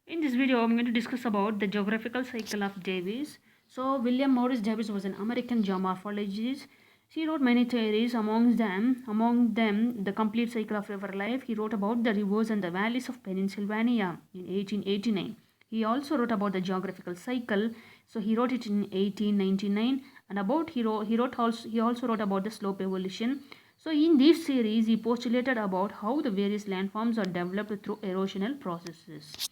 In this video, I'm going to discuss about the geographical cycle of Davis. So, William Morris Davis was an American geomorphologist. He wrote many theories, among them, the complete cycle of river life. He wrote about the rivers and the valleys of Pennsylvania in 1889. He also wrote about the geographical cycle. So, he wrote it in 1899, and about he also wrote about the slope evolution. So, in this series, he postulated about how the various landforms are developed through erosional processes.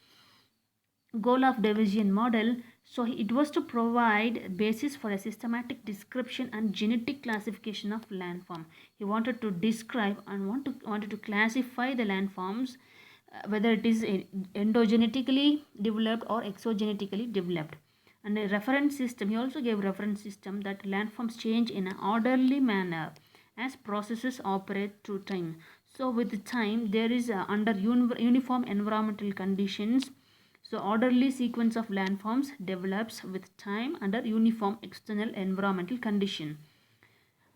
Goal of Daviesian model, so it was to provide basis for a systematic description and genetic classification of landform. He wanted to describe and wanted to classify the landforms, whether it is endogenetically developed or exogenetically developed. And a reference system, he also gave reference system that landforms change in an orderly manner as processes operate through time. So with time, there is under uniform environmental conditions, so orderly sequence of landforms develops with time under uniform external environmental condition.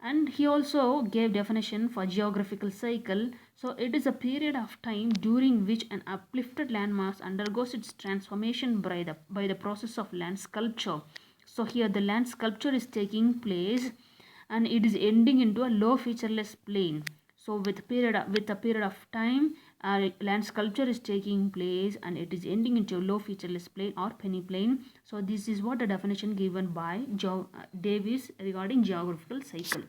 And he also gave definition for geographical cycle. So it is a period of time during which an uplifted landmass undergoes its transformation by the process of land sculpture. So here the land sculpture is taking place and it is ending into a low featureless plain. So with a period of time, land sculpture is taking place and it is ending into a low featureless plain or peneplain. So this is what the definition given by Davis regarding geographical cycle.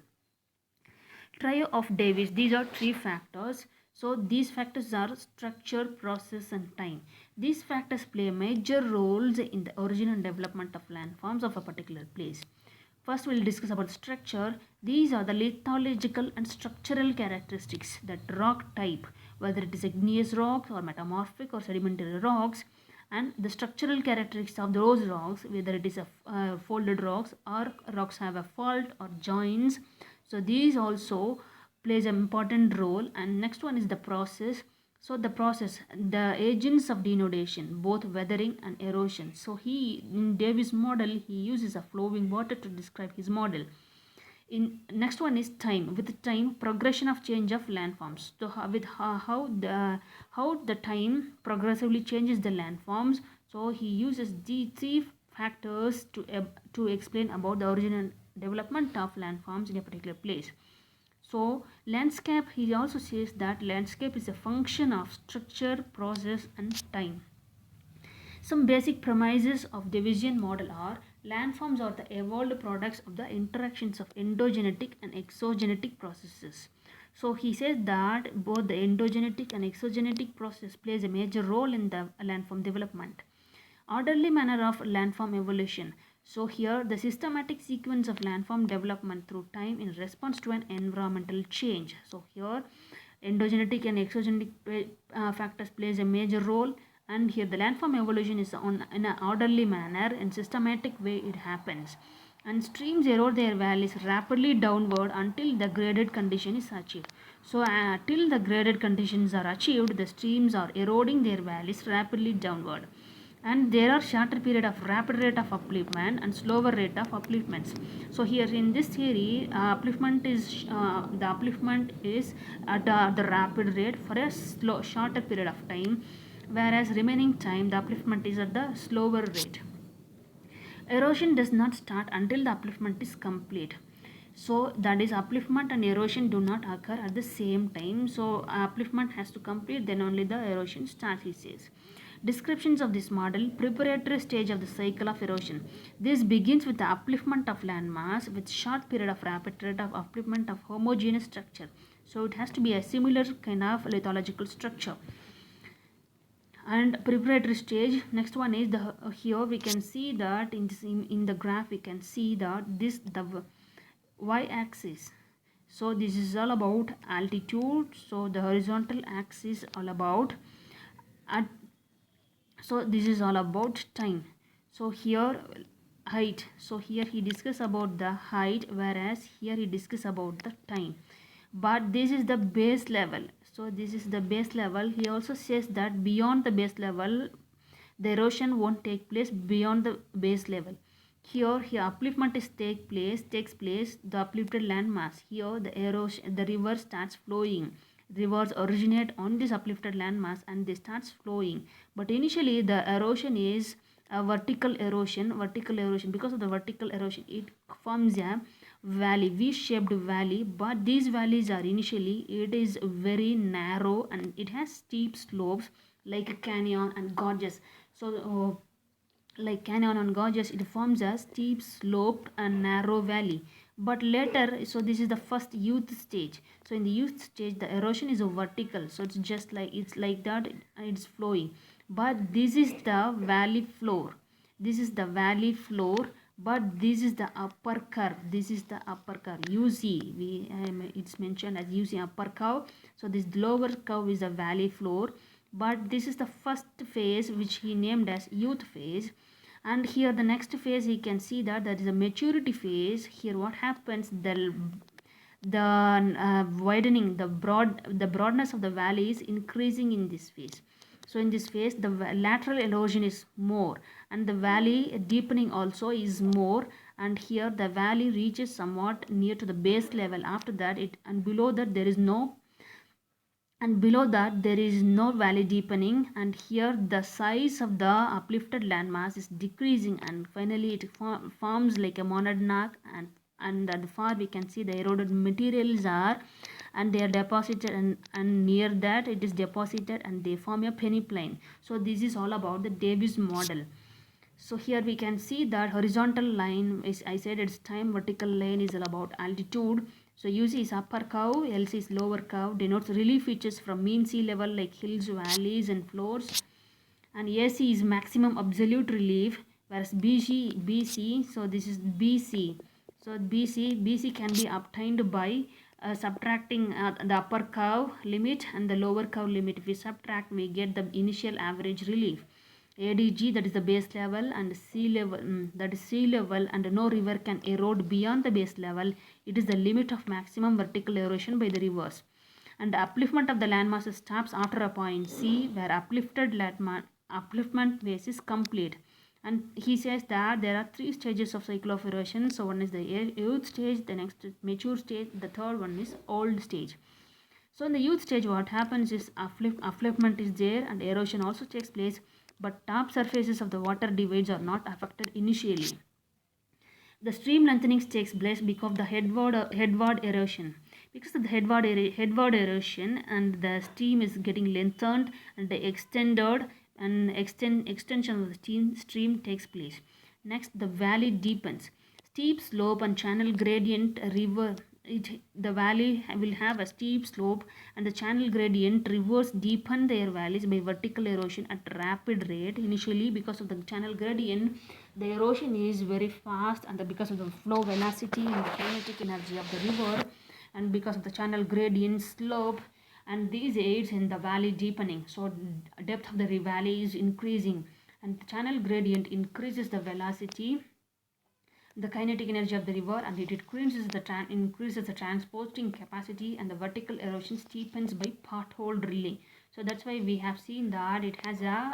Trio of Davis, these are three factors. So these factors are structure, process and time. These factors play major roles in the origin and development of landforms of a particular place. First, we'll discuss about structure. These are the lithological and structural characteristics that rock type, whether it is igneous rocks or metamorphic or sedimentary rocks, and the structural characteristics of those rocks, whether it is a folded rocks or rocks have a fault or joins. So these also plays an important role. And next one is the process. So the agents of denudation, both weathering and erosion. So he, in Davis model, he uses a flowing water to describe his model. In next one is time. With time, progression of change of landforms. So how the time progressively changes the landforms. So he uses the three factors to explain about the origin and development of landforms in a particular place. So landscape, he also says that landscape is a function of structure, process and time. Some basic premises of Daviesian model are: landforms are the evolved products of the interactions of endogenetic and exogenetic processes. So he says that both the endogenetic and exogenetic process plays a major role in the landform development. Orderly manner of landform evolution. So here the systematic sequence of landform development through time in response to an environmental change. So here endogenetic and exogenetic factors plays a major role, and here the landform evolution is in an orderly manner and systematic way it happens. And streams erode their valleys rapidly downward until the graded condition is achieved. So till the graded conditions are achieved, the streams are eroding their valleys rapidly downward, and there are shorter period of rapid rate of upliftment and slower rate of upliftments. So here in this theory, the upliftment is at the rapid rate for a shorter period of time, whereas remaining time the upliftment is at the slower rate. Erosion does not start until the upliftment is complete. So that is, upliftment and erosion do not occur at the same time. So upliftment has to complete, then only the erosion starts, he says. Descriptions of this model: preparatory stage of the cycle of erosion. This begins with the upliftment of landmass with short period of rapid rate of upliftment of homogeneous structure. So it has to be a similar kind of lithological structure. And preparatory stage, next one is the here we can see that in the graph we can see that the y-axis. So this is all about altitude. So the horizontal axis all about at, so this is all about time. So here height. So here he discuss about the height, whereas here he discuss about the time. But this is the base level. So this is the base level. He also says that beyond the base level, the erosion won't take place beyond the base level. Here upliftment takes place the uplifted land mass. Here the river starts flowing rivers originate on this uplifted landmass and they start flowing. But initially the erosion is a vertical erosion. Because of the vertical erosion, it forms a valley, v-shaped valley. But these valleys are initially, it is very narrow and it has steep slopes like a canyon and gorges. So like canyon and gorges, it forms a steep sloped and narrow valley. But later, so this is the first youth stage. So in the youth stage the erosion is a vertical, so it's just like, it's like that, it's flowing. But this is the valley floor, this is the valley floor. But this is the upper curve, this is the upper curve, uc, it's mentioned as uc upper curve. So this lower curve is the valley floor. But this is the first phase which he named as youth phase. And here the next phase, he can see that there is a maturity phase. Here what happens, the widening, the broadness of the valley is increasing in this phase. So in this phase the lateral erosion is more and the valley deepening also is more. And here the valley reaches somewhat near to the base level. After that it, and below that there is no, and below that there is no valley deepening. And here the size of the uplifted landmass is decreasing and finally it forms like a monadnock. And at the far we can see the eroded materials are, and they are deposited, and near that it is deposited and they form a peneplain. So this is all about the Davis model. So here we can see that horizontal line is, I said it's time, vertical line is all about altitude. So UC is upper curve, LC is lower curve, denotes relief features from mean sea level like hills, valleys and floors. And AC is maximum absolute relief, whereas BC, so this is BC. So BC can be obtained by subtracting the upper curve limit and the lower curve limit. If we subtract, we get the initial average relief. ADG, that is the base level, and sea level, that is sea level, and no river can erode beyond the base level. It is the limit of maximum vertical erosion by the rivers. And the upliftment of the landmass stops after a point C, where upliftment phase is complete. And he says that there are 3 stages of cycle of erosion. So one is the youth stage, the next is mature stage, the third one is old stage. So in the youth stage what happens is upliftment is there and erosion also takes place, but top surfaces of the water divides are not affected initially. The stream lengthening takes place because of the headward erosion. Because of the headward erosion, and the stream is getting lengthened and extended, and extension of the stream takes place. Next, the valley deepens. Steep slope and channel gradient river. The valley will have a steep slope and the channel gradient rivers deepen their valleys by vertical erosion at rapid rate. Initially, because of the channel gradient, the erosion is very fast, and because of the flow velocity and the kinetic energy of the river, and because of the channel gradient slope, and these aids in the valley deepening. So depth of the valley is increasing and the channel gradient increases the velocity, the kinetic energy of the river, and it increases the transporting capacity, and the vertical erosion steepens by pothole drilling. So that's why we have seen that it has a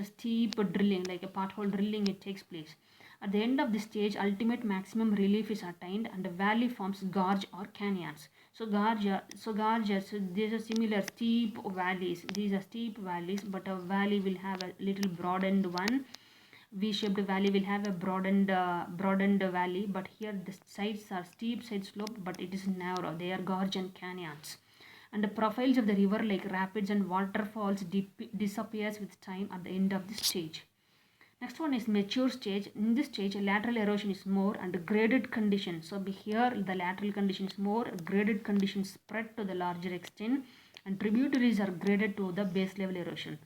steep drilling, like a pothole drilling, it takes place. At the end of the stage, ultimate maximum relief is attained and the valley forms gorge or canyons. So gorges, these are similar steep valleys. These are steep valleys, but a valley will have a little broadened one. V-shaped valley will have a broadened valley, but here the sides are steep side slope, but it is narrow. They are gorge and canyons. And the profiles of the river like rapids and waterfalls disappears with time at the end of this stage. Next one is mature stage. In this stage, lateral erosion is more and graded condition. So here the lateral condition is more, graded conditions spread to the larger extent, and tributaries are graded to the base level erosion.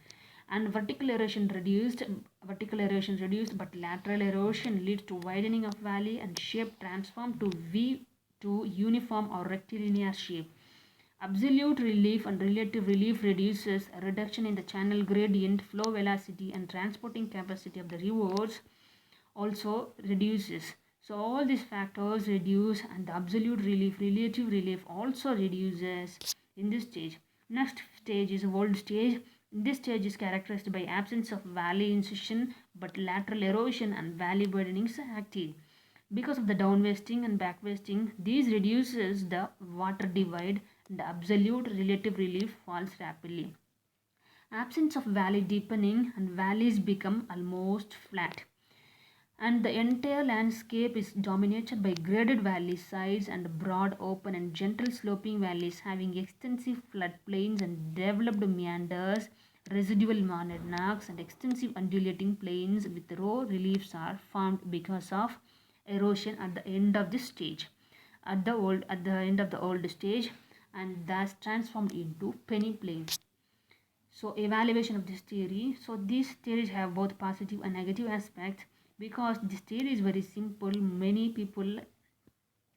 And vertical erosion reduced, but lateral erosion leads to widening of valley and shape transform to uniform or rectilinear shape. Absolute relief and relative relief reduces. A reduction in the channel gradient, flow velocity and transporting capacity of the rivers also reduces. So all these factors reduce and the absolute relief, relative relief also reduces in this stage. Next stage is old stage. This stage is characterized by absence of valley incision but lateral erosion and valley widening is active. Because of the downwasting and backwasting, these reduces the water divide. The absolute relative relief falls rapidly. Absence of valley deepening and valleys become almost flat. And the entire landscape is dominated by graded valley sides and broad, open, and gentle sloping valleys having extensive floodplains and developed meanders, residual monadnocks, and extensive undulating plains with low reliefs are formed because of erosion at the end of this stage, at the end of the old stage, and thus transformed into peneplain. So evaluation of this theory. So these theories have both positive and negative aspects. Because this theory is very simple, many people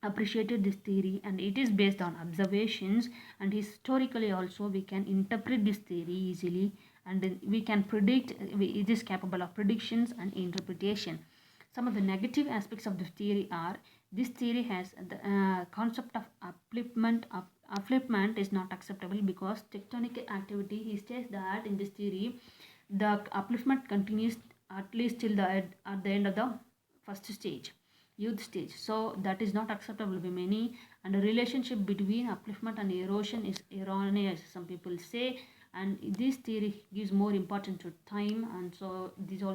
appreciated this theory, and it is based on observations, and historically also we can interpret this theory easily, and then we can predict, it is capable of predictions and interpretation. Some of the negative aspects of this theory are: this theory has the concept of upliftment is not acceptable because tectonic activity. He states that in this theory the upliftment continues at least till at the end of the first stage, youth stage. So that is not acceptable by many, and the relationship between upliftment and erosion is erroneous, some people say, and this theory gives more importance to time, and so this also